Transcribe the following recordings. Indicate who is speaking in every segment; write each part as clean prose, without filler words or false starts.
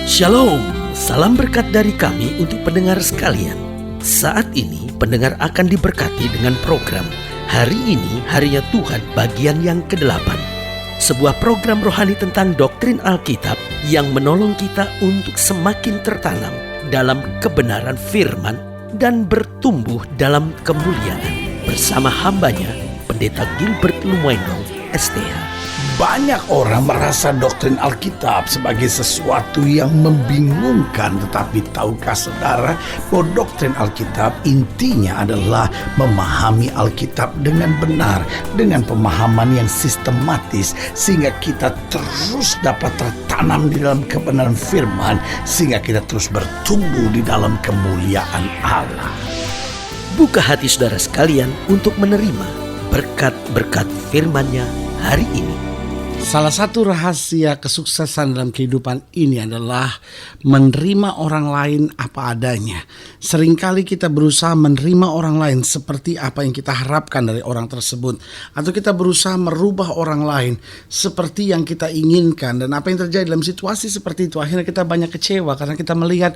Speaker 1: Shalom, salam berkat dari kami untuk pendengar sekalian. Saat ini pendengar akan diberkati dengan program Hari Ini Harinya Tuhan bagian yang ke-8. Sebuah program rohani tentang doktrin Alkitab yang menolong kita untuk semakin tertanam dalam kebenaran firman dan bertumbuh dalam kemuliaan. Bersama hambanya, Pendeta Gilbert Lumoino, STH.
Speaker 2: Banyak orang merasa doktrin Alkitab sebagai sesuatu yang membingungkan. Tetapi tahukah saudara bahwa doktrin Alkitab intinya adalah memahami Alkitab dengan benar, dengan pemahaman yang sistematis, sehingga kita terus dapat tertanam di dalam kebenaran firman, sehingga kita terus bertumbuh di dalam kemuliaan Allah.
Speaker 1: Buka hati saudara sekalian untuk menerima berkat-berkat firman-Nya hari ini.
Speaker 2: Salah satu rahasia kesuksesan dalam kehidupan ini adalah menerima orang lain apa adanya. Seringkali kita berusaha menerima orang lain seperti apa yang kita harapkan dari orang tersebut, atau kita berusaha merubah orang lain seperti yang kita inginkan. Dan apa yang terjadi dalam situasi seperti itu, akhirnya kita banyak kecewa karena kita melihat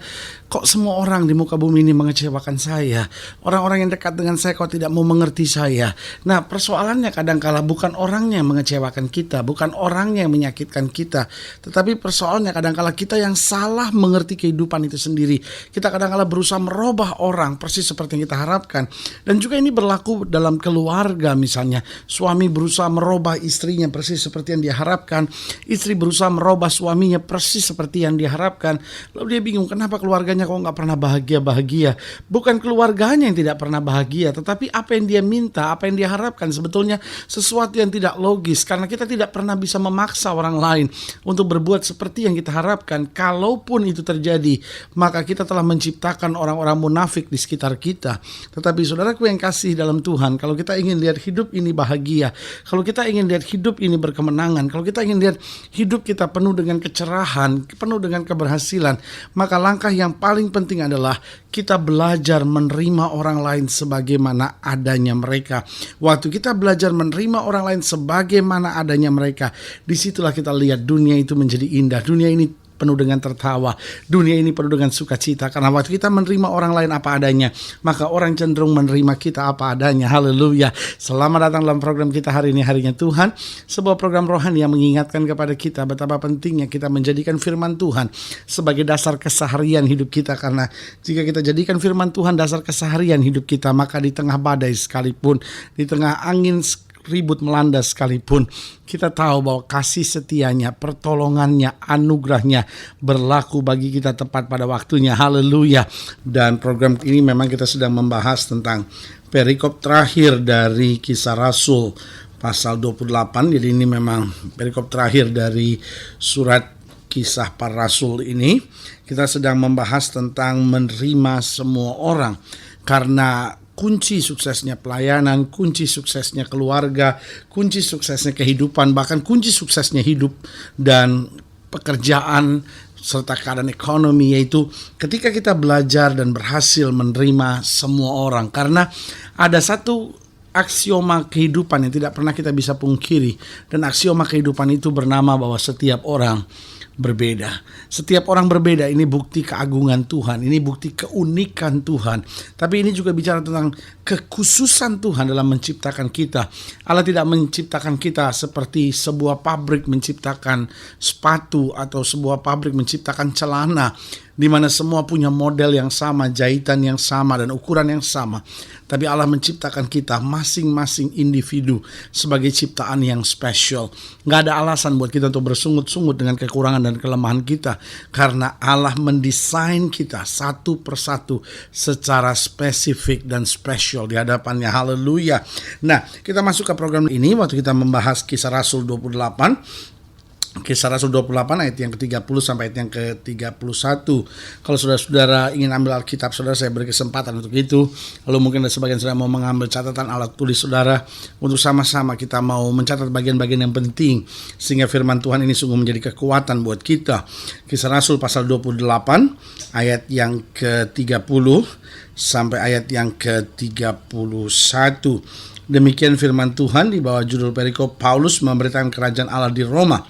Speaker 2: kok semua orang di muka bumi ini mengecewakan saya. Orang-orang yang dekat dengan saya kok tidak mau mengerti saya. Nah, persoalannya kadangkala bukan orangnya yang mengecewakan kita, bukan orangnya yang menyakitkan kita, tetapi persoalannya kadangkala kita yang salah mengerti kehidupan itu sendiri. Kita kadangkala berusaha merubah orang persis seperti yang kita harapkan. Dan juga ini berlaku dalam keluarga, misalnya suami berusaha merubah istrinya persis seperti yang dia harapkan, istri berusaha merubah suaminya persis seperti yang dia harapkan. Lalu dia bingung, kenapa keluarganya kok gak pernah bahagia-bahagia. Bukan keluarganya yang tidak pernah bahagia, tetapi apa yang dia minta, apa yang dia harapkan sebetulnya sesuatu yang tidak logis, karena kita tidak pernah bisa memaksa orang lain untuk berbuat seperti yang kita harapkan. Kalaupun itu terjadi, maka kita telah menciptakan orang-orang munafik di sekitar kita. Tetapi saudaraku yang kasih dalam Tuhan, kalau kita ingin lihat hidup ini bahagia, kalau kita ingin lihat hidup ini berkemenangan, kalau kita ingin lihat hidup kita penuh dengan kecerahan, penuh dengan keberhasilan, maka langkah yang paling penting adalah kita belajar menerima orang lain sebagaimana adanya mereka. Waktu kita belajar menerima orang lain sebagaimana adanya mereka, disitulah kita lihat dunia itu menjadi indah. Dunia ini penuh dengan tertawa, dunia ini penuh dengan sukacita. Karena waktu kita menerima orang lain apa adanya, maka orang cenderung menerima kita apa adanya. Haleluya. Selamat datang dalam program kita hari ini, Harinya Tuhan. Sebuah program rohani yang mengingatkan kepada kita betapa pentingnya kita menjadikan firman Tuhan sebagai dasar keseharian hidup kita. Karena jika kita jadikan firman Tuhan dasar keseharian hidup kita, maka di tengah badai sekalipun, di tengah angin ribut melanda sekalipun, kita tahu bahwa kasih setianya, pertolongannya, anugerahnya berlaku bagi kita tepat pada waktunya. Haleluya. Dan program ini memang kita sedang membahas tentang perikop terakhir dari Kisah Rasul pasal 28. Jadi ini memang perikop terakhir dari surat Kisah Para Rasul ini. Kita sedang membahas tentang menerima semua orang, karena kunci suksesnya pelayanan, kunci suksesnya keluarga, kunci suksesnya kehidupan, bahkan kunci suksesnya hidup dan pekerjaan serta keadaan ekonomi, yaitu ketika kita belajar dan berhasil menerima semua orang. Karena ada satu aksioma kehidupan yang tidak pernah kita bisa pungkiri, dan aksioma kehidupan itu bernama bahwa setiap orang berbeda. Setiap orang berbeda. Ini bukti keagungan Tuhan, ini bukti keunikan Tuhan. Tapi ini juga bicara tentang kekhususan Tuhan dalam menciptakan kita. Allah tidak menciptakan kita seperti sebuah pabrik menciptakan sepatu atau sebuah pabrik menciptakan celana, di mana semua punya model yang sama, jahitan yang sama, dan ukuran yang sama. Tapi Allah menciptakan kita masing-masing individu sebagai ciptaan yang spesial. Gak ada alasan buat kita untuk bersungut-sungut dengan kekurangan dan kelemahan kita, karena Allah mendesain kita satu persatu secara spesifik dan spesial di hadapannya. Haleluya. Nah, kita masuk ke program ini waktu kita membahas Kisah Rasul 28. Kisah Rasul 28 ayat yang ke-30 sampai ayat yang ke-31. Kalau saudara-saudara ingin ambil Alkitab saudara, saya beri kesempatan untuk itu. Lalu mungkin ada sebagian saudara mau mengambil catatan alat tulis saudara, untuk sama-sama kita mau mencatat bagian-bagian yang penting, sehingga firman Tuhan ini sungguh menjadi kekuatan buat kita. Kisah Rasul pasal 28 ayat yang ke-30 sampai ayat yang ke-31. Demikian firman Tuhan di bawah judul perikop Paulus memberitakan kerajaan Allah di Roma.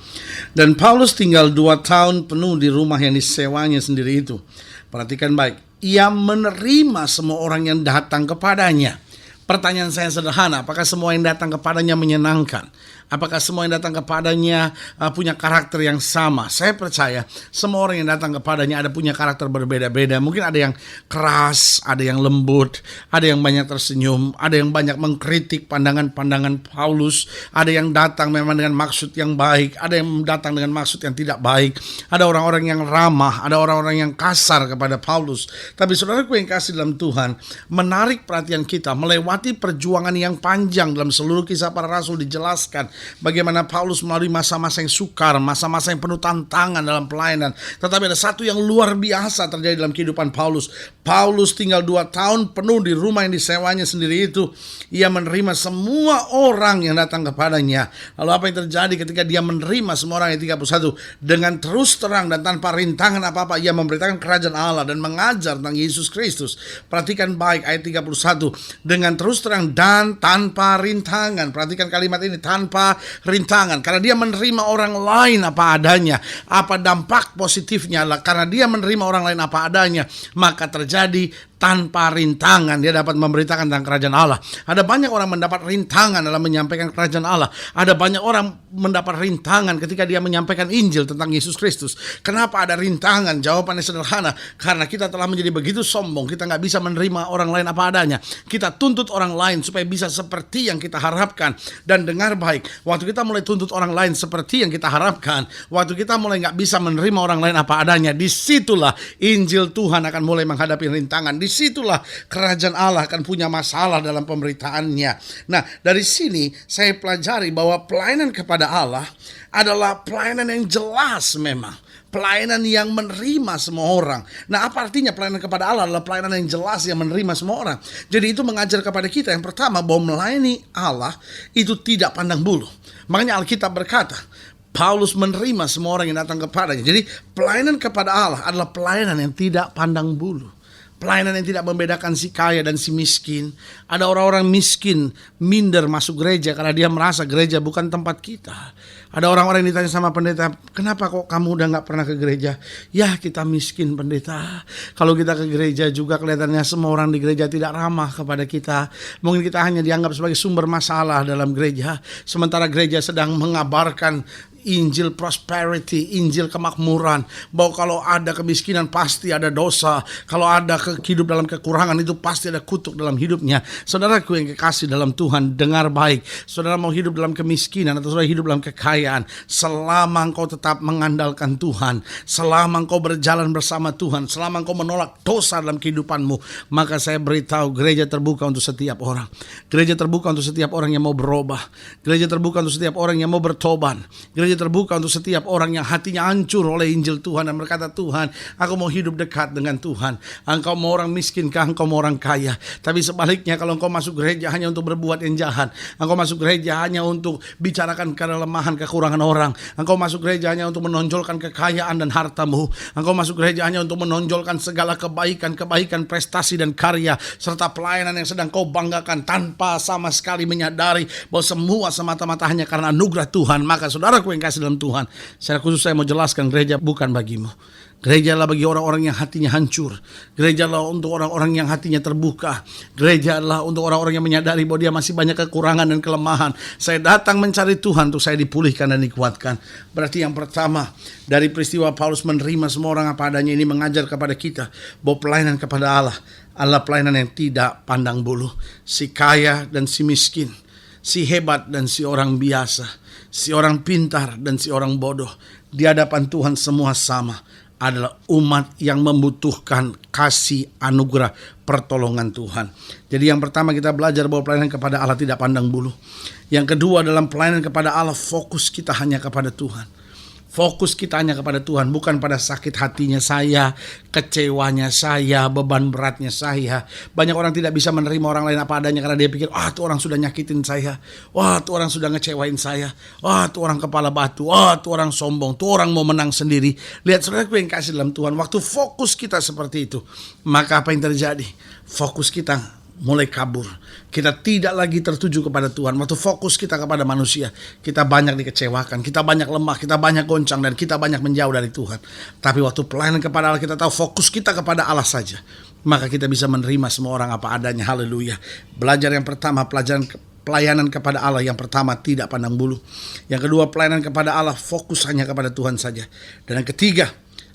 Speaker 2: Dan Paulus tinggal 2 tahun penuh di rumah yang disewanya sendiri itu. Perhatikan baik, ia menerima semua orang yang datang kepadanya. Pertanyaan saya sederhana, apakah semua yang datang kepadanya menyenangkan? Apakah semua yang datang kepadanya punya karakter yang sama? Saya percaya semua orang yang datang kepadanya ada punya karakter berbeda-beda. Mungkin ada yang keras, ada yang lembut, ada yang banyak tersenyum, ada yang banyak mengkritik pandangan-pandangan Paulus, ada yang datang memang dengan maksud yang baik, ada yang datang dengan maksud yang tidak baik, ada orang-orang yang ramah, ada orang-orang yang kasar kepada Paulus. Tapi saudaraku yang kasih dalam Tuhan, menarik perhatian kita melewati perjuangan yang panjang. Dalam seluruh kisah para rasul dijelaskan bagaimana Paulus melalui masa-masa yang sukar, masa-masa yang penuh tantangan dalam pelayanan. Tetapi ada satu yang luar biasa terjadi dalam kehidupan Paulus. Paulus tinggal 2 tahun penuh di rumah yang disewanya sendiri itu. Ia menerima semua orang yang datang kepadanya. Lalu apa yang terjadi ketika dia menerima semua orang? Ayat 31, dengan terus terang dan tanpa rintangan apa-apa ia memberitakan kerajaan Allah dan mengajar tentang Yesus Kristus. Perhatikan baik ayat 31, dengan terus terang dan tanpa rintangan. Perhatikan kalimat ini, tanpa rintangan, karena dia menerima orang lain apa adanya. Apa dampak positifnya adalah karena dia menerima orang lain apa adanya, maka terjadi tanpa rintangan dia dapat memberitakan tentang kerajaan Allah. Ada banyak orang mendapat rintangan dalam menyampaikan kerajaan Allah. Ada banyak orang mendapat rintangan ketika dia menyampaikan Injil tentang Yesus Kristus. Kenapa ada rintangan? Jawabannya sederhana, karena kita telah menjadi begitu sombong, kita gak bisa menerima orang lain apa adanya. Kita tuntut orang lain supaya bisa seperti yang kita harapkan. Dan dengar baik, waktu kita mulai tuntut orang lain seperti yang kita harapkan, waktu kita mulai gak bisa menerima orang lain apa adanya, disitulah Injil Tuhan akan mulai menghadapi rintangan. Disitulah kerajaan Allah akan punya masalah dalam pemberitaannya. Nah, dari sini saya pelajari bahwa pelayanan kepada Allah adalah pelayanan yang jelas memang. Pelayanan yang menerima semua orang. Nah, apa artinya pelayanan kepada Allah? Adalah pelayanan yang jelas yang menerima semua orang. Jadi itu mengajar kepada kita yang pertama bahwa melayani Allah itu tidak pandang bulu. Makanya Alkitab berkata, Paulus menerima semua orang yang datang kepadanya. Jadi pelayanan kepada Allah adalah pelayanan yang tidak pandang bulu. Pelayanan yang tidak membedakan si kaya dan si miskin. Ada orang-orang miskin minder masuk gereja karena dia merasa gereja bukan tempat kita. Ada orang-orang yang ditanya sama pendeta, kenapa kok kamu udah gak pernah ke gereja? Ya, kita miskin pendeta. Kalau kita ke gereja juga kelihatannya semua orang di gereja tidak ramah kepada kita. Mungkin kita hanya dianggap sebagai sumber masalah dalam gereja. Sementara gereja sedang mengabarkan Injil prosperity, Injil kemakmuran, bahwa kalau ada kemiskinan pasti ada dosa, kalau ada hidup dalam kekurangan itu pasti ada kutuk dalam hidupnya. Saudaraku yang kekasih dalam Tuhan, dengar baik. Saudara mau hidup dalam kemiskinan atau saudara hidup dalam kekayaan, selama engkau tetap mengandalkan Tuhan, selama engkau berjalan bersama Tuhan, selama engkau menolak dosa dalam kehidupanmu, maka saya beritahu gereja terbuka untuk setiap orang. Gereja terbuka untuk setiap orang yang mau berubah. Gereja terbuka untuk setiap orang yang mau bertobat. Gereja terbuka untuk setiap orang yang hatinya hancur oleh Injil Tuhan dan berkata, Tuhan, aku mau hidup dekat dengan Tuhan. Engkau mau orang miskinkah? Engkau mau orang kaya? Tapi sebaliknya, kalau engkau masuk gereja hanya untuk berbuat yang jahat, engkau masuk gereja hanya untuk bicarakan kelemahan, kekurangan orang, engkau masuk gereja hanya untuk menonjolkan kekayaan dan hartamu, engkau masuk gereja hanya untuk menonjolkan segala kebaikan, prestasi dan karya, serta pelayanan yang sedang kau banggakan tanpa sama sekali menyadari bahwa semua semata-mata hanya karena anugerah Tuhan, maka saudaraku yang kasih dalam Tuhan, secara khusus saya mau jelaskan, gereja bukan bagimu. Gereja adalah bagi orang-orang yang hatinya hancur. Gereja adalah untuk orang-orang yang hatinya terbuka. Gereja adalah untuk orang-orang yang menyadari bahwa dia masih banyak kekurangan dan kelemahan. Saya datang mencari Tuhan untuk saya dipulihkan dan dikuatkan. Berarti yang pertama, dari peristiwa Paulus menerima semua orang apa adanya ini mengajar kepada kita bahwa pelayanan kepada Allah adalah pelayanan yang tidak pandang bulu. Si kaya dan si miskin, si hebat dan si orang biasa, si orang pintar dan si orang bodoh, di hadapan Tuhan semua sama, adalah umat yang membutuhkan kasih anugerah pertolongan Tuhan. Jadi yang pertama kita belajar bahwa pelayanan kepada Allah tidak pandang bulu. Yang kedua, dalam pelayanan kepada Allah fokus kita hanya kepada Tuhan. Fokus kita hanya kepada Tuhan, bukan pada sakit hatinya saya, kecewanya saya, beban beratnya saya. Banyak orang tidak bisa menerima orang lain apa adanya karena dia pikir, tuh orang sudah nyakitin saya, tuh orang sudah ngecewain saya, tuh orang kepala batu, tuh orang sombong, tuh orang mau menang sendiri. Lihat saudaraku yang kasih dalam Tuhan, waktu fokus kita seperti itu, maka apa yang terjadi? Fokus kita mulai kabur. Kita tidak lagi tertuju kepada Tuhan. Waktu fokus kita kepada manusia, kita banyak dikecewakan, kita banyak lemah, kita banyak goncang, dan kita banyak menjauh dari Tuhan. Tapi waktu pelayanan kepada Allah, kita tahu fokus kita kepada Allah saja, maka kita bisa menerima semua orang apa adanya. Haleluya. Belajar yang pertama, pelayanan kepada Allah yang pertama tidak pandang bulu. Yang kedua, pelayanan kepada Allah fokus hanya kepada Tuhan saja. Dan yang ketiga,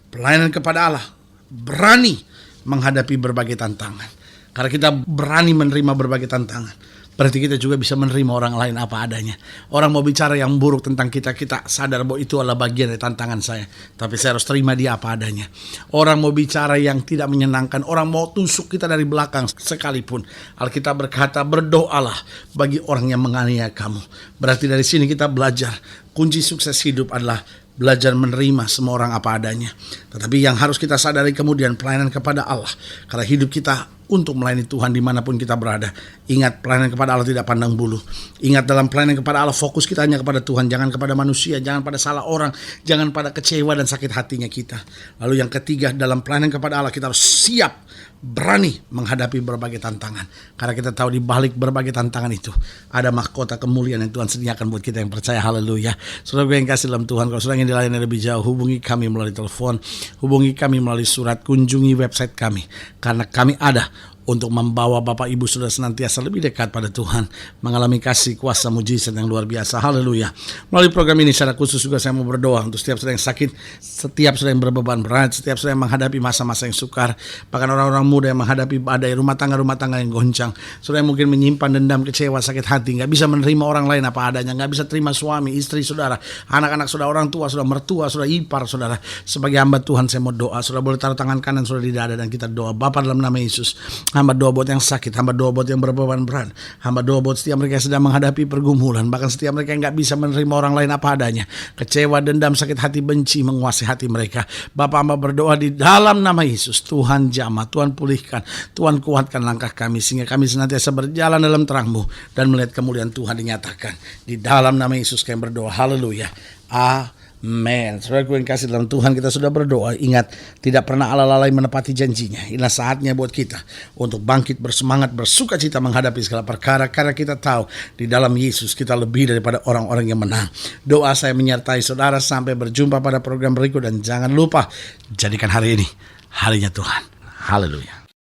Speaker 2: pelayanan kepada Allah berani menghadapi berbagai tantangan. Karena kita berani menerima berbagai tantangan, berarti kita juga bisa menerima orang lain apa adanya. Orang mau bicara yang buruk tentang kita, kita sadar bahwa itu adalah bagian dari tantangan saya, tapi saya harus terima dia apa adanya. Orang mau bicara yang tidak menyenangkan, orang mau tusuk kita dari belakang sekalipun, Alkitab berkata, berdoalah bagi orang yang menganiaya kamu. Berarti dari sini kita belajar, kunci sukses hidup adalah belajar menerima semua orang apa adanya. Tetapi yang harus kita sadari kemudian, pelayanan kepada Allah, karena hidup kita untuk melayani Tuhan dimanapun kita berada. Ingat, pelayanan kepada Allah tidak pandang bulu. Ingat, dalam pelayanan kepada Allah fokus kita hanya kepada Tuhan, jangan kepada manusia, jangan pada salah orang, jangan pada kecewa dan sakit hatinya kita. Lalu yang ketiga, dalam pelayanan kepada Allah kita harus siap, berani menghadapi berbagai tantangan. Karena kita tahu di balik berbagai tantangan itu ada mahkota kemuliaan yang Tuhan sediakan buat kita yang percaya. Haleluya. Saudara gue yang kasih dalam Tuhan, kalau saudara ingin dilayani lebih jauh, hubungi kami melalui telepon, hubungi kami melalui surat, kunjungi website kami. Karena kami ada untuk membawa Bapak Ibu Saudara senantiasa lebih dekat pada Tuhan, mengalami kasih kuasa mujizat yang luar biasa. Haleluya. Melalui program ini secara khusus juga saya mau berdoa untuk setiap saudara yang sakit, setiap saudara yang berbeban berat, setiap saudara yang menghadapi masa-masa yang sukar, bahkan orang-orang muda yang menghadapi badai rumah tangga yang goncang. Saudara yang mungkin menyimpan dendam, kecewa, sakit hati, gak bisa menerima orang lain apa adanya, gak bisa terima suami, istri saudara, anak-anak saudara, orang tua saudara, mertua saudara, ipar saudara. Sebagai hamba Tuhan saya mau doa, saudara boleh taruh tangan kanan saudara di dada dan kita doa. Bapa, dalam nama Yesus, hamba doa buat yang sakit, hamba doa buat yang berbeban berat, hamba doa buat setiap mereka yang sedang menghadapi pergumulan, bahkan setiap mereka yang gak bisa menerima orang lain apa adanya, kecewa, dendam, sakit hati, benci menguasai hati mereka. Bapak, hamba berdoa di dalam nama Yesus, Tuhan jamah, Tuhan pulihkan, Tuhan kuatkan langkah kami, sehingga kami senantiasa berjalan dalam terang-Mu dan melihat kemuliaan Tuhan dinyatakan. Di dalam nama Yesus kami berdoa. Haleluya. Amen. Saudara yang kasih dalam Tuhan, kita sudah berdoa. Ingat, tidak pernah Allah lalai menepati janjinya. Inilah saatnya buat kita untuk bangkit, bersemangat, bersuka cita menghadapi segala perkara, karena kita tahu di dalam Yesus kita lebih daripada orang-orang yang menang. Doa saya menyertai saudara sampai berjumpa pada program berikut, dan jangan lupa jadikan hari ini harinya Tuhan. Haleluya.